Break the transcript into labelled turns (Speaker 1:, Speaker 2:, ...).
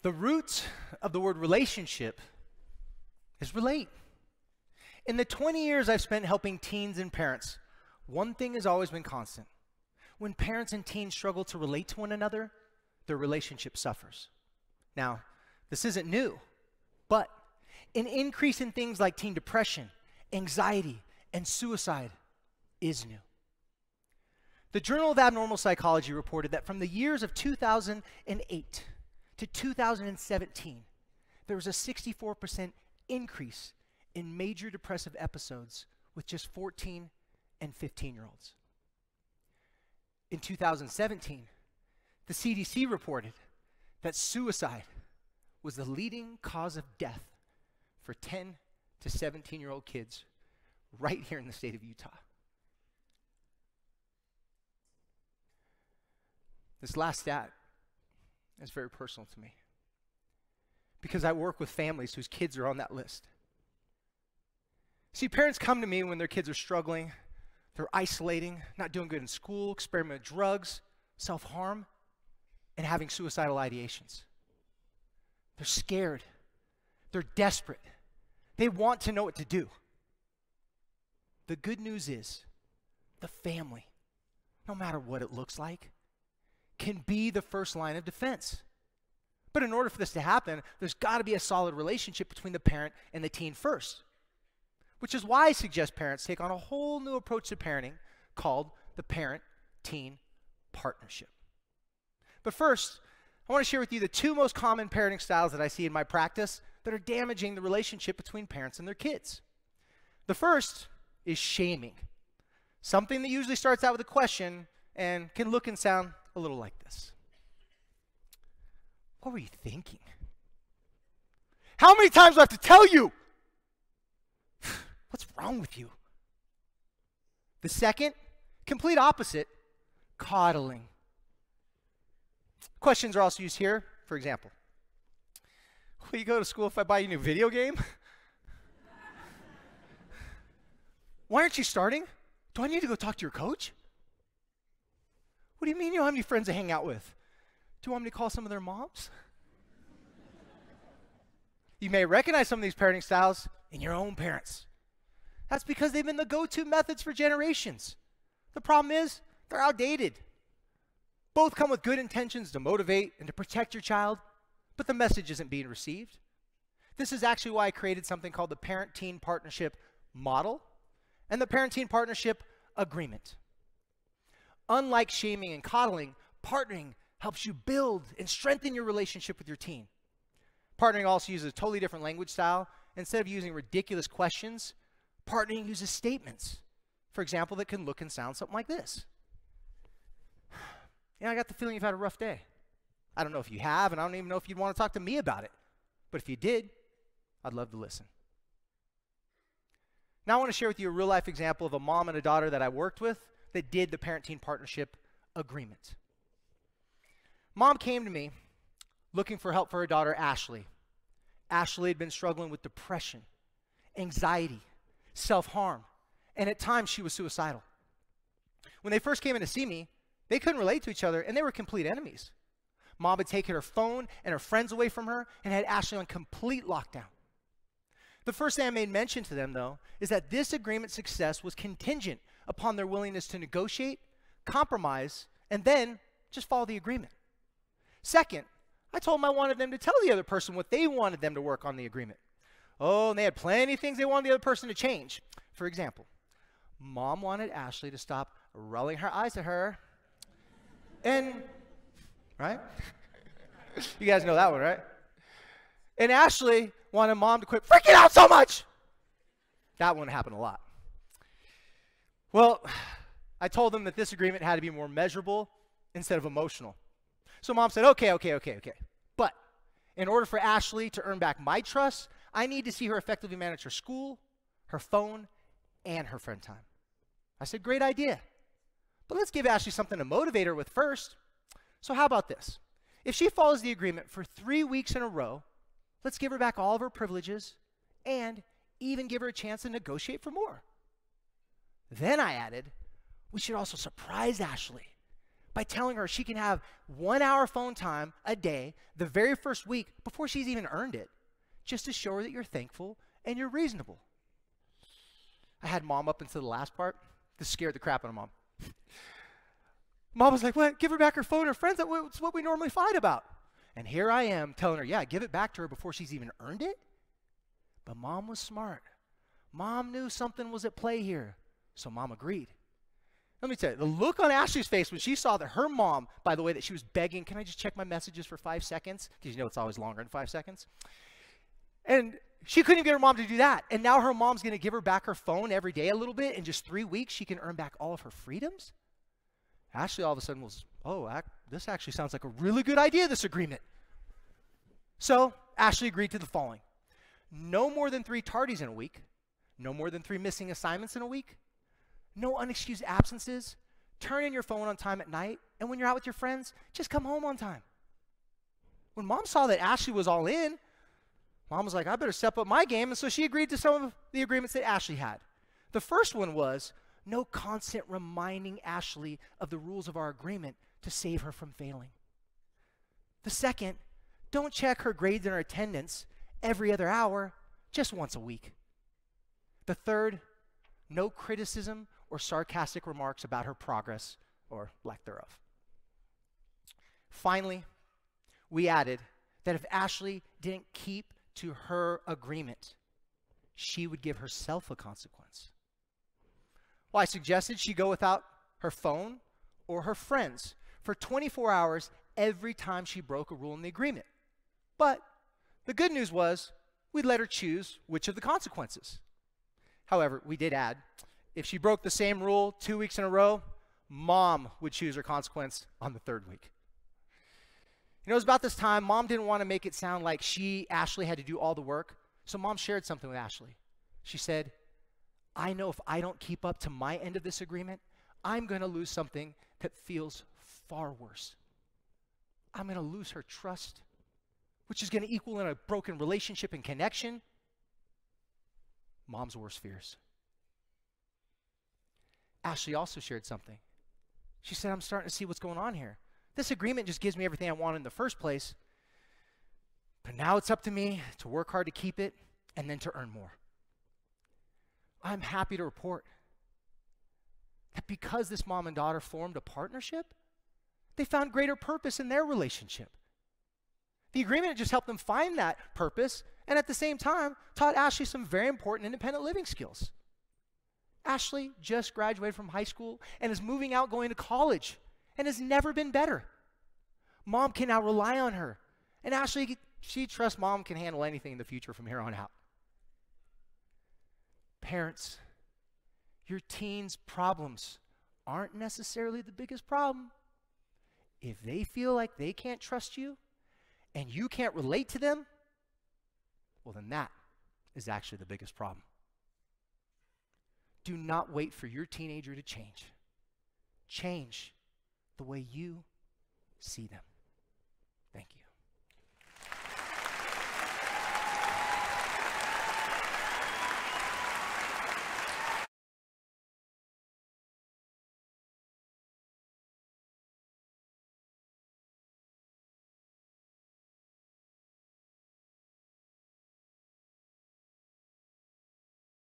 Speaker 1: The root of the word relationship is relate. In the 20 years I've spent helping teens and parents, one thing has always been constant. When parents and teens struggle to relate to one another, their relationship suffers. Now, this isn't new, but an increase in things like teen depression, anxiety, and suicide is new. The Journal of Abnormal Psychology reported that from the years of 2008 to 2017, there was a 64% increase in major depressive episodes with just 14 and 15-year-olds. In 2017, the CDC reported that suicide was the leading cause of death for 10 to 17-year-old kids right here in the state of Utah. This last stat is very personal to me because I work with families whose kids are on that list. See, parents come to me when their kids are struggling, they're isolating, not doing good in school, experimenting with drugs, self-harm, and having suicidal ideations. They're scared. They're desperate. They want to know what to do. The good news is the family, no matter what it looks like, can be the first line of defense. But in order for this to happen, there's got to be a solid relationship between the parent and the teen first. Which is why I suggest parents take on a whole new approach to parenting called the parent-teen partnership. But first, I want to share with you the two most common parenting styles that I see in my practice that are damaging the relationship between parents and their kids. The first is shaming, something that usually starts out with a question and can look and sound a little like this. What were you thinking? How many times do I have to tell you? What's wrong with you? The second, complete opposite, coddling. Questions are also used here. For example, will you go to school if I buy you a new video game? Why aren't you starting? Do I need to go talk to your coach? What do you mean you don't have any friends to hang out with? Do you want me to call some of their moms? You may recognize some of these parenting styles in your own parents. That's because they've been the go-to methods for generations. The problem is, they're outdated. Both come with good intentions to motivate and to protect your child, but the message isn't being received. This is actually why I created something called the Parent-Teen Partnership Model and the Parent-Teen Partnership Agreement. Unlike shaming and coddling, partnering helps you build and strengthen your relationship with your teen. Partnering also uses a totally different language style. Instead of using ridiculous questions, partnering uses statements, for example, that can look and sound something like this. Yeah, I got the feeling you've had a rough day. I don't know if you have, and I don't even know if you'd want to talk to me about it. But if you did, I'd love to listen. Now I want to share with you a real-life example of a mom and a daughter that I worked with that did the Parent-Teen Partnership Agreement. Mom came to me looking for help for her daughter, Ashley. Ashley had been struggling with depression, anxiety, self-harm, and at times she was suicidal. When they first came in to see me, they couldn't relate to each other, and they were complete enemies. Mom had taken her phone and her friends away from her and had Ashley on complete lockdown. The first thing I made mention to them, though, is that this agreement's success was contingent upon their willingness to negotiate, compromise, and then just follow the agreement. Second, I told them I wanted them to tell the other person what they wanted them to work on the agreement. Oh, and they had plenty of things they wanted the other person to change. For example, Mom wanted Ashley to stop rolling her eyes at her. And, right? You guys know that one, right? And Ashley wanted Mom to quit freaking out so much. That one happened a lot. Well, I told them that this agreement had to be more measurable instead of emotional. So Mom said, okay. But in order for Ashley to earn back my trust, I need to see her effectively manage her school, her phone, and her friend time. I said, great idea. But let's give Ashley something to motivate her with first. So how about this? If she follows the agreement for 3 weeks in a row, let's give her back all of her privileges and even give her a chance to negotiate for more. Then I added, we should also surprise Ashley by telling her she can have 1 hour phone time a day the very first week before she's even earned it, just to show her that you're thankful and you're reasonable. I had mom up until the last part. This scared the crap out of mom. Mom was like, what? Give her back her phone, her friends. That's what we normally fight about. And here I am telling her, yeah, give it back to her before she's even earned it. But mom was smart. Mom knew something was at play here. So mom agreed. Let me tell you, the look on Ashley's face when she saw that her mom, by the way, that she was begging, can I just check my messages for 5 seconds? Because you know it's always longer than 5 seconds. And she couldn't even get her mom to do that. And now her mom's going to give her back her phone every day a little bit. In just 3 weeks, she can earn back all of her freedoms. Ashley all of a sudden was, this actually sounds like a really good idea, this agreement. So Ashley agreed to the following. No more than 3 tardies in a week. No more than 3 missing assignments in a week. No unexcused absences. Turn in your phone on time at night. And when you're out with your friends, just come home on time. When mom saw that Ashley was all in, mom was like, I better step up my game. And so she agreed to some of the agreements that Ashley had. The first one was no constant reminding Ashley of the rules of our agreement to save her from failing. The second, don't check her grades and her attendance every other hour, just once a week. The third, no criticism or sarcastic remarks about her progress or lack thereof. Finally, we added that if Ashley didn't keep to her agreement, she would give herself a consequence. Well, I suggested she go without her phone or her friends for 24 hours every time she broke a rule in the agreement. But the good news was we'd let her choose which of the consequences. However, we did add, if she broke the same rule 2 weeks in a row, mom would choose her consequence on the 3rd week. You know, it was about this time, mom didn't want to make it sound like Ashley, had to do all the work. So mom shared something with Ashley. She said, I know if I don't keep up to my end of this agreement, I'm going to lose something that feels far worse. I'm going to lose her trust, which is going to equal in a broken relationship and connection. Mom's worst fears. Ashley also shared something. She said, I'm starting to see what's going on here. This agreement just gives me everything I wanted in the first place, but now it's up to me to work hard to keep it and then to earn more. I'm happy to report that because this mom and daughter formed a partnership, they found greater purpose in their relationship. The agreement just helped them find that purpose and at the same time taught Ashley some very important independent living skills. Ashley just graduated from high school and is moving out going to college and has never been better. Mom can now rely on her. And Ashley, she trusts mom can handle anything in the future from here on out. Parents, your teens' problems aren't necessarily the biggest problem. If they feel like they can't trust you and you can't relate to them, well, then that is actually the biggest problem. Do not wait for your teenager to change. Change the way you see them.